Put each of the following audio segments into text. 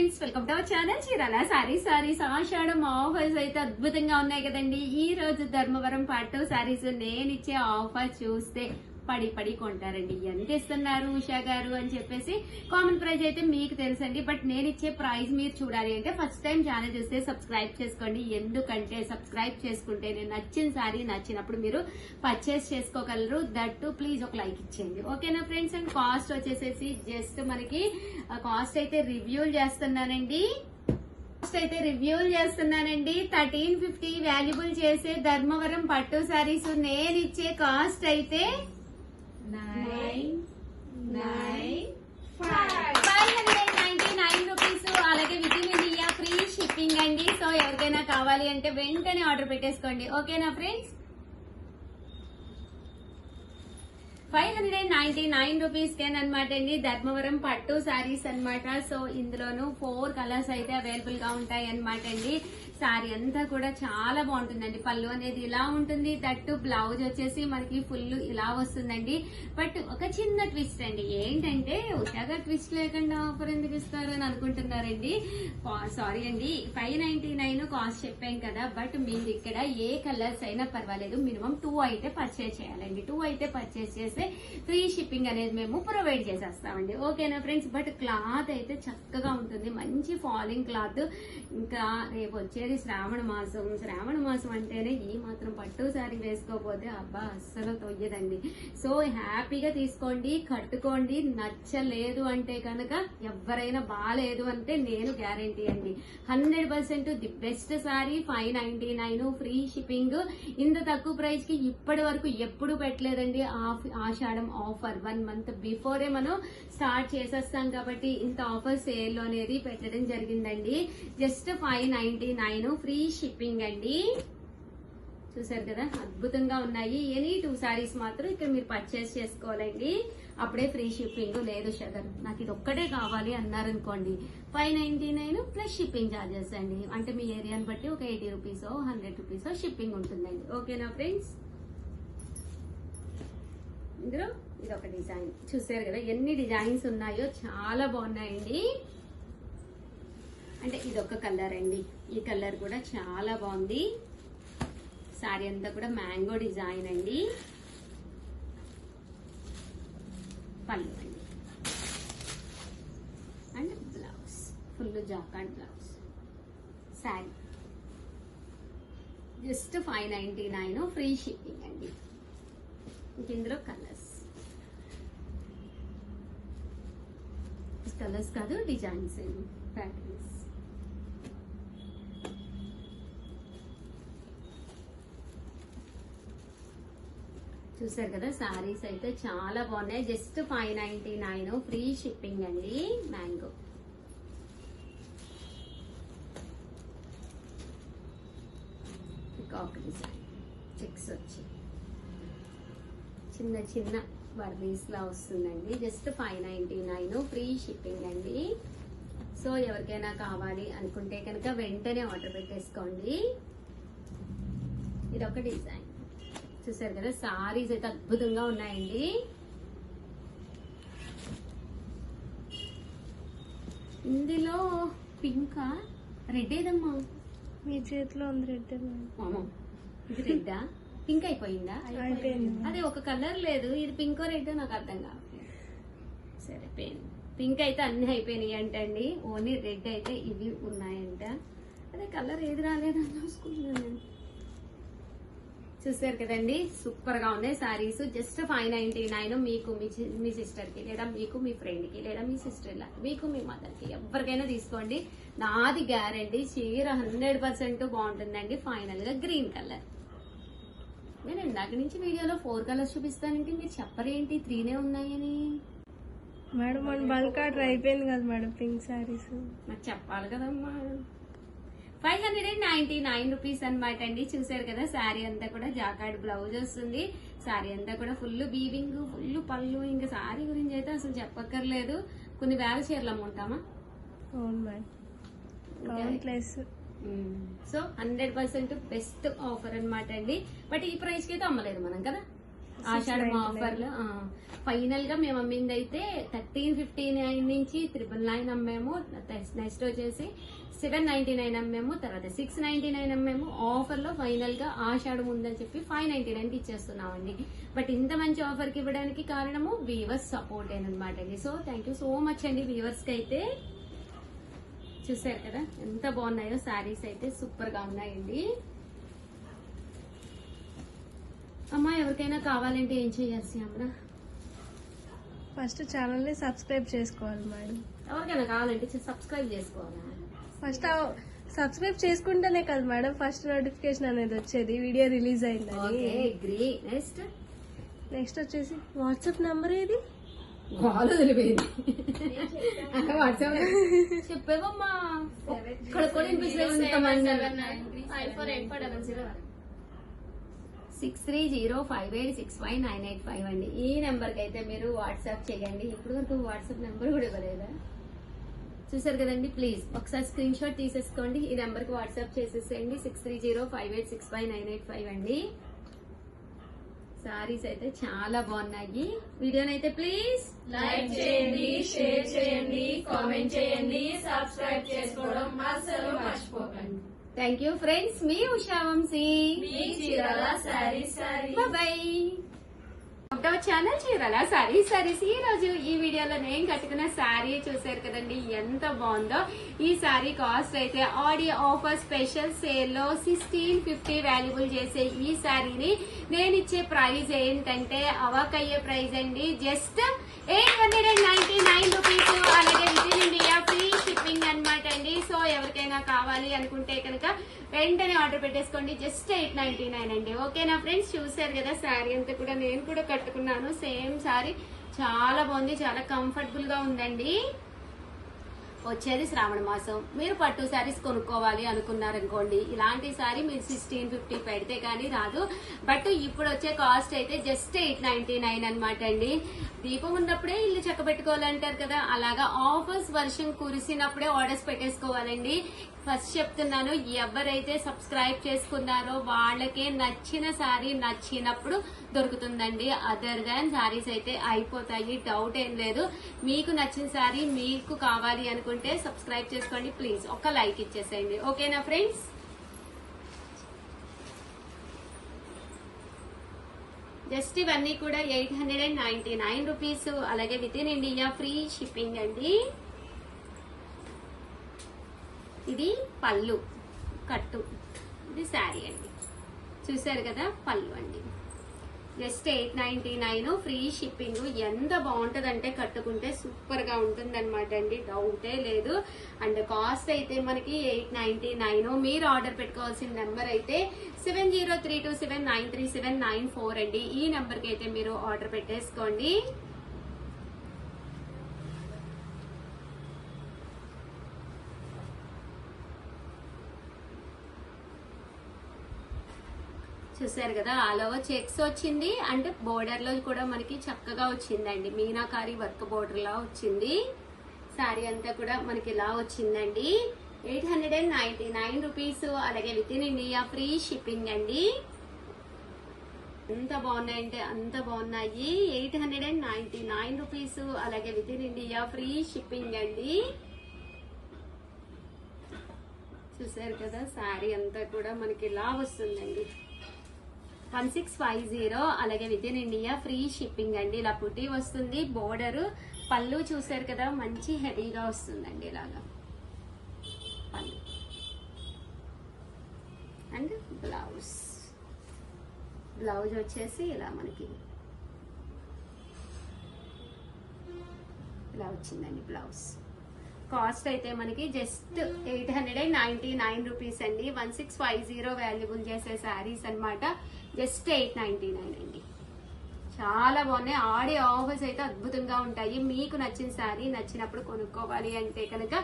Friends, welcome to our channel Chirala sarees ఆషాఢం offers అయితే అద్భుతంగా ఉన్నాయి కదండి. ఈ రోజు ధర్మవరం పట్టు సారీస్ నేను ఇచ్చే ఆఫర్ చూస్తే పడి కొంటారండి. ఎంత ఇస్తున్నారు ఉషా గారు అని చెప్పేసి కామన్ ప్రైస్ అయితే మీకు తెలుసండి. బట్ నేను ఇచ్చే ప్రైస్ మీరు చూడాలి అంటే ఫస్ట్ టైం ఛానల్ చూస్తే సబ్స్క్రైబ్ చేసుకోండి. ఎందుకంటే సబ్స్క్రైబ్ చేసుకుంటే నేను నచ్చిన సారీ నచ్చినప్పుడు మీరు పర్చేస్ చేసుకోగలరు. దట్ ప్లీజ్ ఒక లైక్ ఇచ్చేయండి, ఓకేనా ఫ్రెండ్స్. అండ్ కాస్ట్ వచ్చేసేసి జస్ట్ మనకి కాస్ట్ అయితే రివ్యూలు చేస్తున్నానండి. 1350 వాల్యుబుల్ చేసే ధర్మవరం పట్టు సారీస్ నేను ఇచ్చే కాస్ట్ అయితే 599 రూపీస్. అలాగే within India free shipping అండి. సో ఎవరికైనా కావాలి అంటే వెంటనే ఆర్డర్ పెట్టేసుకోండి, ఓకేనా ఫ్రెండ్స్. 599 రూపీస్ అనమాట అండి ధర్మవరం పట్టు సారీస్ అన్నమాట. సో ఇందులోను 4 కలర్స్ అయితే అవైలబుల్ గా ఉంటాయి అనమాట అండి. సారీ అంతా కూడా చాలా బాగుంటుందండి. పళ్ళు అనేది ఇలా ఉంటుంది, దట్టు బ్లౌజ్ వచ్చేసి మనకి ఫుల్ ఇలా వస్తుందండి. బట్ ఒక చిన్న ట్విస్ట్ అండి, ఏంటంటే ఉషాగా ట్విస్ట్ లేకుండా ఆఫర్ ఎందుకు ఇస్తారు అని అనుకుంటున్నారండి. సారీ అండి, 599 కాస్ట్ చెప్పాం కదా. బట్ మీరు ఇక్కడ ఏ కలర్స్ అయినా పర్వాలేదు, మినిమం 2 అయితే పర్చేస్ చేయాలండి. 2 అయితే పర్చేస్ చేస్తే ఫ్రీ షిప్పింగ్ అనేది మేము ప్రొవైడ్ చేసేస్తామండి, ఓకేనా ఫ్రెండ్స్. బట్ క్లాత్ అయితే చక్కగా ఉంటుంది, మంచి ఫాలింగ్ క్లాత్. ఇంకా రేపు వచ్చేది శ్రావణ మాసం అంటేనే ఈ మాత్రం పట్టు సారీ వేసుకోకపోతే అబ్బా అస్సలు తొయ్యదండి. సో హ్యాపీగా తీసుకోండి, కట్టుకోండి. నచ్చలేదు అంటే కనుక ఎవరైనా బాగాలేదు అంటే నేను గ్యారంటీ అండి. 100% the best sorry. 599 free shipping. ఇంత తక్కువ ప్రైస్ కి ఇప్పటి వరకు ఎప్పుడు పెట్టలేదండి. ఆషాఢం ఆఫర్ 1 మంత్ బిఫోరే మనం స్టార్ట్ చేసేస్తాం కాబట్టి ఇంత ఆఫర్ సేల్ అనేది పెట్టడం జరిగిందండి. జస్ట్ 599 ఫ్రీ షిప్పింగ్ అండి. చూసారు కదా, అద్భుతంగా ఉన్నాయి. ఎనీ 2 సారీస్ మాత్రం ఇక్కడ మీరు పర్చేస్ చేసుకోవాలండి, అప్పుడే ఫ్రీ షిప్పింగ్. లేదు షదర్ నాకు ఇది ఒక్కటే కావాలి అన్నారనుకోండి, 599 ప్లస్ షిప్పింగ్ ఛార్జెస్ అండి. అంటే మీ ఏరియాని బట్టి ఒక 80 రూపీస్ 100 రూపీస్ షిప్పింగ్ ఉంటుందండి, ఓకేనా ఫ్రెండ్స్. ఇందులో ఇది ఒక డిజైన్ చూసారు కదా, ఎన్ని డిజైన్స్ ఉన్నాయో చాలా బాగున్నాయండి. అంటే ఇది ఒక కలర్ అండి, ఈ కలర్ కూడా చాలా బాగుంది. సారీ అంతా కూడా మ్యాంగో డిజైన్ అండి. పళ్ళు అండి and blouse full jacquard blouse. Sorry just 599 free shipping అండి. ఇందులో కలర్స్ కాదు, డిజైన్స్ అండి, ప్యాటర్న్స్. చూసారు కదా, సారీస్ అయితే చాలా బాగున్నాయి. జస్ట్ 599 ఫ్రీ షిప్పింగ్ అండి. మ్యాంగో ఒక డిజైన్, చెక్స్ వచ్చి చిన్న చిన్న వర్రీస్ లా వస్తుందండి. జస్ట్ 599 ఫ్రీ షిప్పింగ్ అండి. సో ఎవరికైనా కావాలి అనుకుంటే కనుక వెంటనే ఆర్డర్ పెట్టేసుకోండి. ఇది ఒక డిజైన్. చూసారు కదా, సారీస్ అయితే అద్భుతంగా ఉన్నాయండి. ఇందులో పింకా రెడ్ ఏదమ్మా మీ చేతిలో ఉంది? రెడ్. ఇది రెడ్డా పింక్ అయిపోయిందా? అదే ఒక కలర్ లేదు, ఇది పింకో రెడ్ నాకు అర్థం కావట్లేదు. సరే, పింక్ అయితే అన్ని అయిపోయినాయి అంటండి, ఓన్లీ రెడ్ అయితే ఇవి ఉన్నాయంట. అదే కలర్ ఏది రాలేదని చూసుకుంటున్నాను. చూసారు కదండి, సూపర్ గా ఉన్నాయి సారీస్. జస్ట్ 599 మీకు మీ సిస్టర్ కి, లేదా మీకు మీ ఫ్రెండ్ కి, లేదా మీ సిస్టర్ లా, మీకు మీ మదర్ కి, ఎవరికైనా తీసుకోండి. నాది గ్యారంటీ, చీర 100% బాగుంటుందండి. ఫైనల్ గా గ్రీన్ కలర్. నేను ఇందాక నుంచి వీడియోలో 4 కలర్స్ చూపిస్తానంటే మీరు చెప్పరేంటి 3నే ఉన్నాయని? మేడం మన బల్క్ ఆర్డర్ అయిపోయింది కదా మేడం, పింక్ సారీస్. నాకు చెప్పాలి కదమ్మా. 599 రూపీస్ అనమాట అండి. చూసారు కదా, శారీ అంతా కూడా జాకార్డ్ బ్లౌజ్ వస్తుంది. శారీ అంతా కూడా ఫుల్ వీవింగ్, ఫుల్ పళ్ళు. ఇంకా శారీ గురించి అయితే అసలు చెప్పక్కర్లేదు. కొన్ని వేల చీరలు అమ్ముంటామా? అవును madam, countless. So 100% best offer అనమాట అండి. బట్ ఈ ప్రైస్ కి అయితే అమ్మలేదు మనం కదా. ఆషాఢం ఆఫర్లు ఫైనల్ గా మేము అమ్మింది అయితే 1359 నుంచి 999 అమ్మాము. నెక్స్ట్ వచ్చేసి 799 అమ్మాము, తర్వాత 699 అమ్మాము. ఆఫర్ లో ఫైనల్ గా ఆషాఢం ఉందని చెప్పి 599 కి ఇచ్చేస్తున్నామండి. బట్ ఇంత మంచి ఆఫర్ కి ఇవ్వడానికి కారణము వీవర్స్ సపోర్ట్ అనమాట అండి. So thank you so much అండి వీవర్స్ కి అయితే. చూసారు కదా ఎంత బాగున్నాయో శారీస్ అయితే సూపర్ గా ఉన్నాయండి. అమ్మా ఎవరికైనా కావాలంటే ఏం చేయాల్సి అమ్మ? ఫస్ట్ ఛానల్ ని సబ్స్క్రైబ్ చేసుకోవాలి మేడం. ఎవరికైనా కావాలంటే సబ్స్క్రైబ్ చేసుకోవాలా? ఫస్ట్ సబ్స్క్రైబ్ చేసుకుంటేనే కదా మేడం ఫస్ట్ నోటిఫికేషన్ అనేది వచ్చేది వీడియో రిలీజ్ అయిందని. నెక్స్ట్ వచ్చేసి వాట్సాప్ నంబర్ ఏది? వాళ్ళు తెలిపోయింది వాట్సాప్ చెప్పేవమ్మా. ఇక్కడ కూడా వినిపిస్తుంది. 6305865985 అండి. ఈ నెంబర్ కి అయితే మీరు వాట్సాప్ చేయండి. ఇప్పుడు వరకు వాట్సాప్ నెంబర్ కూడా ఇవ్వలేదా? చూసారు కదండి. ప్లీజ్ ఒకసారి స్క్రీన్ షాట్ తీసేసుకోండి. ఈ నెంబర్ కి వాట్సాప్ చేసేసేయండి. 6305865985 అండి. సారీస్ అయితే చాలా బాగున్నాయి. వీడియోనైతే ప్లీజ్ లైక్ చేయండి, షేర్ చేయండి, కామెంట్ చేయండి, సబ్స్క్రైబ్ చేసుకోవడం అస్సలు మర్చిపోకండి. Thank you friends. మీ ఉషా వంశీ, మీ చీరాల సారీస్. బై. ఒకటవ ఛానల్ చీరాల సారీస్. ఈ రోజు ఈ వీడియోలో నేను కట్టుకున్న శారీ చూసారు కదండి ఎంత బాగుందో. ఈ శారీ కాస్ట్ అయితే ఆడియో ఆఫర్ స్పెషల్ సేల్ లో 1650 వాల్యుబుల్ చేసే ఈ శారీని నేను ఇచ్చే ప్రైస్ ఏంటంటే అవాకయ్యే ప్రైస్ అండి. Just 899 rupees. అలాగే within India free shipping అనమాట అండి. సో ఎవరికైనా కావాలి అనుకుంటే కనుక వెంటనే ఆర్డర్ పెట్టేసుకోండి. జస్ట్ 899 అండి. ఓకేనా ఫ్రెండ్స్? చూసారు కదా శారీ అంతా కూడా నేను కూడా కట్టుకున్నాను. సేమ్ శారీ చాలా బాగుంది, చాలా కంఫర్టబుల్ గా ఉందండి. వచ్చేది శ్రావణ మాసం. మీరు పట్టు శారీస్ కొనుక్కోవాలి అనుకున్నారనుకోండి, ఇలాంటి శారీ మీరు 1650 పెడితే కానీ రాదు. బట్ ఇప్పుడు వచ్చే కాస్ట్ అయితే జస్ట్ 899 అనమాట అండి. దీపం ఉన్నప్పుడే ఇల్లు చక్కబెట్టుకోవాలంటారు కదా, అలాగా ఆఫర్స్ వర్షం కురిసినప్పుడే ఆర్డర్స్ పెట్టేసుకోవాలండి. ఫస్ట్ చెప్తున్నాను, ఎవరైతే సబ్స్క్రైబ్ చేసుకున్నారో వాళ్ళకే నచ్చిన శారీ నచ్చినప్పుడు దొరుకుతుందండి. అదర్ దాన్ శారీస్ అయితే అయిపోతాయి, డౌట్ ఏం లేదు. మీకు నచ్చిన శారీ మీకు కావాలి అనుకుంటే సబ్స్క్రైబ్ చేసుకోండి. ప్లీజ్ ఒక్క లైక్ ఇచ్చేసేయండి. ఓకేనా ఫ్రెండ్స్? జస్ట్ ఇవన్నీ కూడా 899 రూపీస్. అలాగే within India free shipping అండి. ఇది పళ్ళు కట్టు, ఇది శారీ అండి. చూసారు కదా పళ్ళు అండి. Just 899 free shipping. ఎంత బాగుంటదంటే కట్టుకుంటే సూపర్ గా ఉంటుంది అనమాట అండి, డౌటే లేదు. అండ్ కాస్ట్ అయితే మనకి 899. మీరు ఆర్డర్ పెట్టుకోవాల్సిన నెంబర్ అయితే 7032793794 అండి. ఈ నెంబర్ కి అయితే మీరు ఆర్డర్ పెట్టేసుకోండి. చూసారు కదా ఆల్ ఓవర్ చెక్స్ వచ్చింది. అంటే బోర్డర్ లో కూడా మనకి చక్కగా వచ్చిందండి, మీనాకారి వర్క్ బోర్డర్ లా వచ్చింది. శారీ అంతా కూడా మనకి ఇలా వచ్చిందండి. 899 రూపీస్. అలాగే within India free shipping అండి. ఎంత బాగున్నాయంటే అంత బాగున్నాయి. 899 రూపీస్. అలాగే within India free shipping అండి. చూసారు కదా శారీ అంతా కూడా మనకి ఇలా వస్తుందండి. 1650. అలాగే within India free shipping అండి. ఇలా పుట్టి వస్తుంది. బోర్డర్ పళ్ళు చూసారు కదా మంచి హెవీగా వస్తుందండి ఇలాగా పళ్ళు. అండ్ బ్లౌజ్ వచ్చేసి ఇలా మనకి ఇలా వచ్చిందండి బ్లౌజ్. కాస్ట్ అయితే మనకి జస్ట్ 899 రూపీస్ అండి. 1650 వాల్యుబుల్ చేసే శారీస్ అన్నమాట. జస్ట్ 899 అండి. చాలా బాగున్నాయి. ఆడియో ఆఫర్స్ అయితే అద్భుతంగా ఉంటాయి. మీకు నచ్చిన శారీ నచ్చినప్పుడు కొనుక్కోవాలి అంటే కనుక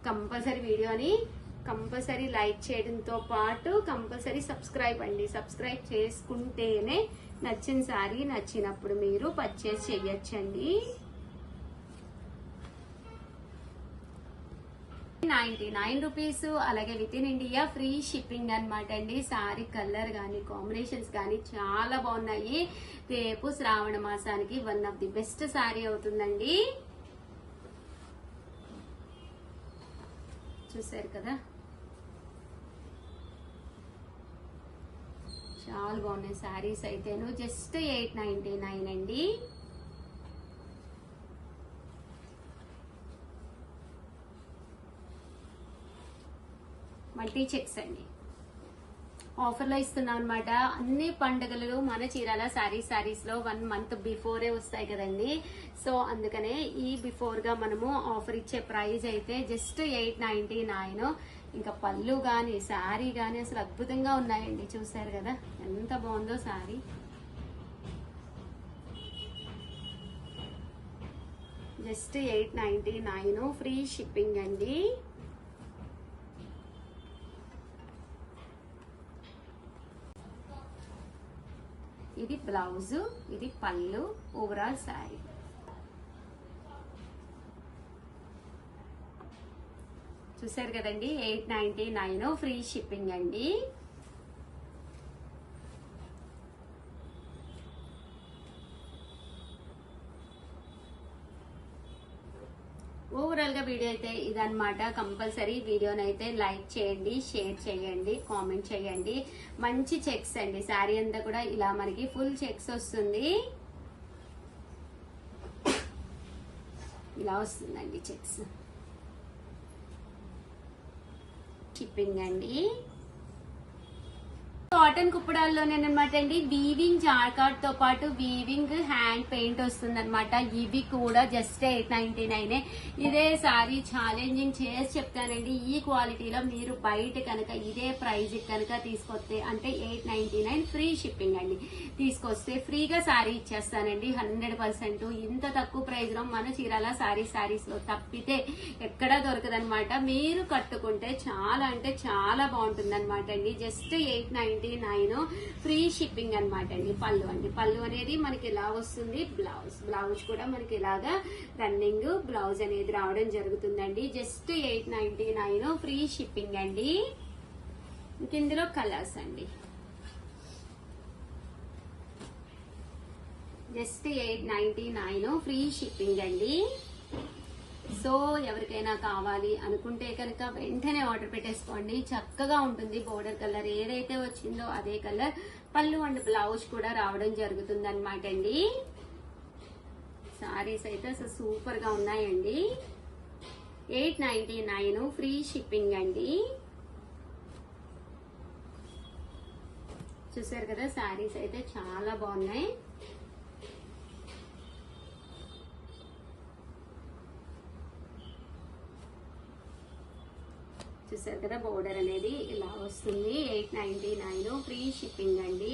కంపల్సరీ వీడియోని కంపల్సరీ లైక్ చేయడంతో పాటు కంపల్సరీ సబ్స్క్రైబ్ అండి. సబ్స్క్రైబ్ చేసుకుంటేనే నచ్చిన శారీ నచ్చినప్పుడు మీరు పర్చేస్ చేయొచ్చండి. 399 రూపీస్. అలాగే within India free shipping అన్నమాట అండి. సారీ కలర్ గానీ కాంబినేషన్స్ గానీ చాలా బాగున్నాయి. రేపు శ్రావణ మాసానికి one of the best sorry అవుతుందండి. చూసారు కదా, చాలా బాగున్నాయి శారీస్ అయితేను. జస్ట్ 899 అండి. మల్టీ చెక్స్ అండి. ఆఫర్లో ఇస్తున్నాం అనమాట. అన్ని పండుగలు మన చీరాల సారీస్ లో 1 మంత్ బిఫోరే వస్తాయి కదండి. సో అందుకనే ఈ బిఫోర్ గా మనము ఆఫర్ ఇచ్చే ప్రైస్ అయితే జస్ట్ 899. ఇంకా పళ్ళు గాని శారీ గాని అసలు అద్భుతంగా ఉన్నాయండి. చూసారు కదా ఎంత బాగుందో శారీ. జస్ట్ 899 ఫ్రీ షిప్పింగ్ అండి. ఇది బ్లౌజ్, ఇది పళ్ళు, ఓవరాల్ శారీ. చూసారు కదండి 899 ఫ్రీ షిప్పింగ్ అండి. ఓవరాల్ గా వీడియో అయితే ఇదన్నమాట. కంపల్సరీ వీడియోని అయితే లైక్ చేయండి, షేర్ చేయండి, కామెంట్ చేయండి. మంచి చెక్స్ అండి. శారీ అంతా కూడా ఇలా మనకి ఫుల్ చెక్స్ వస్తుంది. ఇలా వస్తుందండి చెక్స్. షిప్పింగ్ అండి. కాటన్ కుప్పడాల్లోనేనమాట అండి. వీవింగ్ జార్కాట్ తో పాటు వీవింగ్ హ్యాండ్ పెయింట్ వస్తుంది అనమాట. ఇవి కూడా జస్ట్ 899. ఇదే సారీ ఛాలెంజింగ్ చేసి చెప్తానండి. ఈ క్వాలిటీలో మీరు బయట కనుక ఇదే ప్రైజ్ కనుక తీసుకొస్తే అంటే 899 ఫ్రీ షిప్పింగ్ అండి. తీసుకొస్తే ఫ్రీగా సారీ ఇచ్చేస్తానండి 100%. ఇంత తక్కువ ప్రైజ్ లో మన చీరాల సారీస్ లో తప్పితే ఎక్కడా దొరకదనమాట. మీరు కట్టుకుంటే చాలా అంటే చాలా బాగుంటుంది అనమాట అండి. జస్ట్ 899 ఫ్రీ షిప్పింగ్ అనమాట అండి. పళ్ళు అండి, పళ్ళు అనేది మనకి ఇలా వస్తుంది. బ్లౌజ్ కూడా మనకి ఇలాగా రన్నింగ్ బ్లౌజ్ అనేది రావడం జరుగుతుందండి. జస్ట్ 899 ఫ్రీ షిప్పింగ్ అండి. ఇందులో కలర్స్ అండి. జస్ట్ 899 ఫ్రీ షిప్పింగ్ అండి. సో ఎవరికైనా కావాలి అనుకుంటే కనుక వెంటనే ఆర్డర్ పెట్టేసుకోండి. చక్కగా ఉంటుంది. బోర్డర్ కలర్ ఏదైతే వచ్చిందో అదే కలర్ పళ్ళు అండ్ బ్లౌజ్ కూడా రావడం జరుగుతుంది అనమాట అండి. సారీస్ అయితే అసలు సూపర్ గా ఉన్నాయండి. 899 ఫ్రీ షిప్పింగ్ అండి. చూసారు కదా సారీస్ అయితే చాలా బాగున్నాయి. చూసారు కదా బోర్డర్ అనేది ఇలా వస్తుంది. 899 ఫ్రీ షిప్పింగ్ అండి.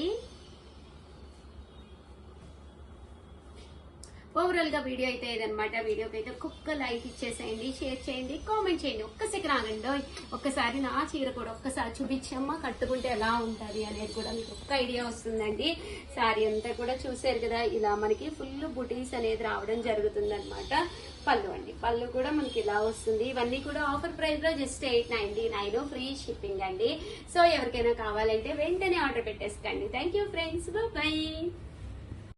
ఓవరాల్ గా వీడియో అయితే ఇదనమాట. వీడియోకి అయితే ఒక్క లైక్ ఇచ్చేసేయండి, షేర్ చేయండి, కామెంట్ చేయండి. ఒక్క సెకండ్ ఆగండి. ఒక్కసారి నా చీర కూడా ఒక్కసారి చూపించమ్మా, కట్టుకుంటే ఎలా ఉంటది అనేది కూడా మీకు ఒక్క ఐడియా వస్తుందండి. శారీ అంతా కూడా చూసారు కదా ఇలా మనకి ఫుల్ బుటీస్ అనేది రావడం జరుగుతుంది అనమాట. పళ్ళు అండి, పళ్ళు కూడా మనకి ఇలా వస్తుంది. ఇవన్నీ కూడా ఆఫర్ ప్రైస్ లో జస్ట్ 899 ఫ్రీ షిప్పింగ్ అండి. సో ఎవరికైనా కావాలంటే వెంటనే ఆర్డర్ పెట్టేసుకోండి. Thank you friends, by.